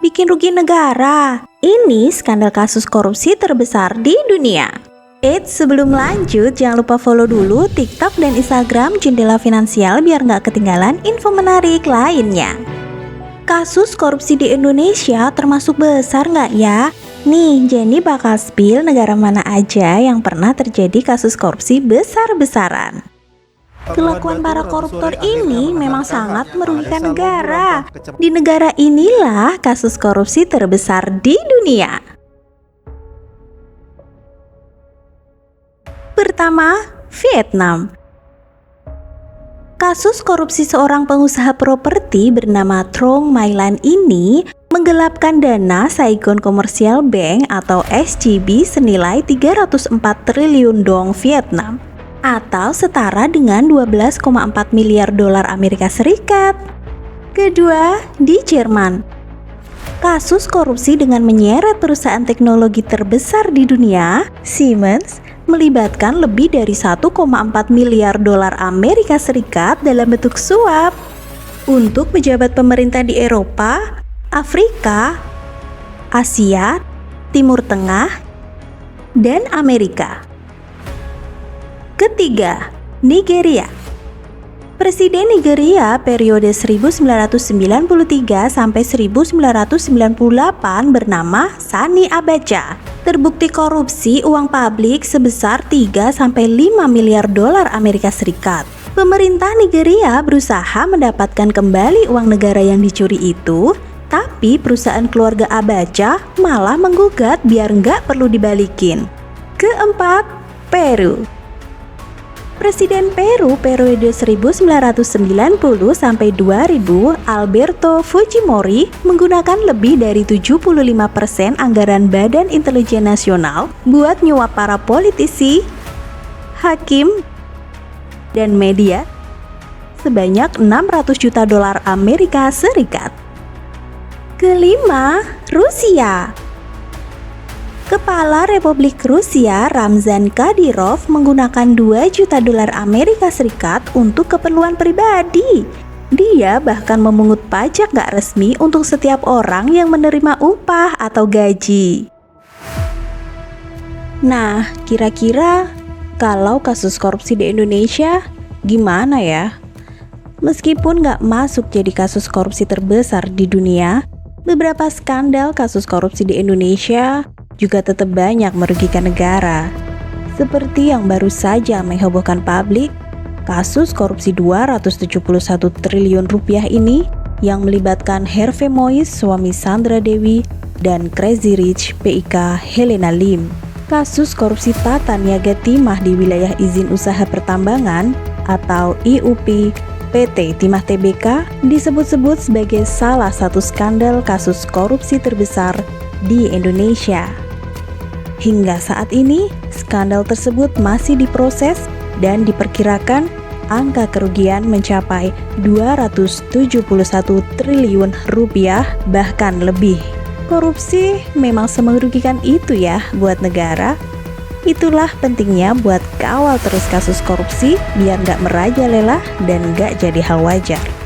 bikin rugi negara. Ini skandal kasus korupsi terbesar di dunia. Eits, sebelum lanjut, jangan lupa follow dulu TikTok dan Instagram Jendela Finansial biar nggak ketinggalan info menarik lainnya. Kasus korupsi di Indonesia termasuk besar nggak ya? Nih, Jenny bakal spill negara mana aja yang pernah terjadi kasus korupsi besar-besaran. Kelakuan para koruptor ini memang sangat merugikan negara. Di negara inilah kasus korupsi terbesar di dunia. Pertama, Vietnam. Kasus korupsi seorang pengusaha properti bernama Trong My Lan ini menggelapkan dana Saigon Commercial Bank atau SCB senilai 304 triliun dong Vietnam atau setara dengan 12,4 miliar dolar Amerika Serikat. Kedua, di Jerman. Kasus korupsi dengan menyeret perusahaan teknologi terbesar di dunia, Siemens, melibatkan lebih dari 1,4 miliar dolar Amerika Serikat dalam bentuk suap untuk pejabat pemerintah di Eropa, Afrika, Asia, Timur Tengah, dan Amerika. Ketiga, Nigeria. Presiden Nigeria periode 1993 sampai 1998 bernama Sani Abacha terbukti korupsi uang publik sebesar 3-5 miliar dolar Amerika Serikat. Pemerintah Nigeria berusaha mendapatkan kembali uang negara yang dicuri itu, tapi perusahaan keluarga Abacha malah menggugat biar nggak perlu dibalikin. Keempat, Peru. Presiden Peru periode 1990 sampai 2000, Alberto Fujimori, menggunakan lebih dari 75% anggaran Badan Intelijen Nasional buat nyuap para politisi, hakim, dan media sebanyak 600 juta dolar Amerika Serikat. Kelima, Rusia. Kepala Republik Rusia Ramzan Kadyrov menggunakan 2 juta dolar Amerika Serikat untuk keperluan pribadi. Dia bahkan memungut pajak gak resmi untuk setiap orang yang menerima upah atau gaji. Nah, kira-kira kalau kasus korupsi di Indonesia gimana ya? Meskipun gak masuk jadi kasus korupsi terbesar di dunia, beberapa skandal kasus korupsi di Indonesia juga tetap banyak merugikan negara. Seperti yang baru saja menghebohkan publik, kasus korupsi 271 triliun rupiah ini yang melibatkan Harvey Mois, suami Sandra Dewi, dan Crazy Rich PIK Helena Lim. Kasus korupsi tata niaga timah di wilayah izin usaha pertambangan atau IUP PT Timah Tbk disebut-sebut sebagai salah satu skandal kasus korupsi terbesar di Indonesia. Hingga saat ini, skandal tersebut masih diproses dan diperkirakan angka kerugian mencapai 271 triliun rupiah bahkan lebih. Korupsi memang semerugikan itu ya buat negara. Itulah pentingnya buat kawal terus kasus korupsi biar nggak merajalela dan nggak jadi hal wajar.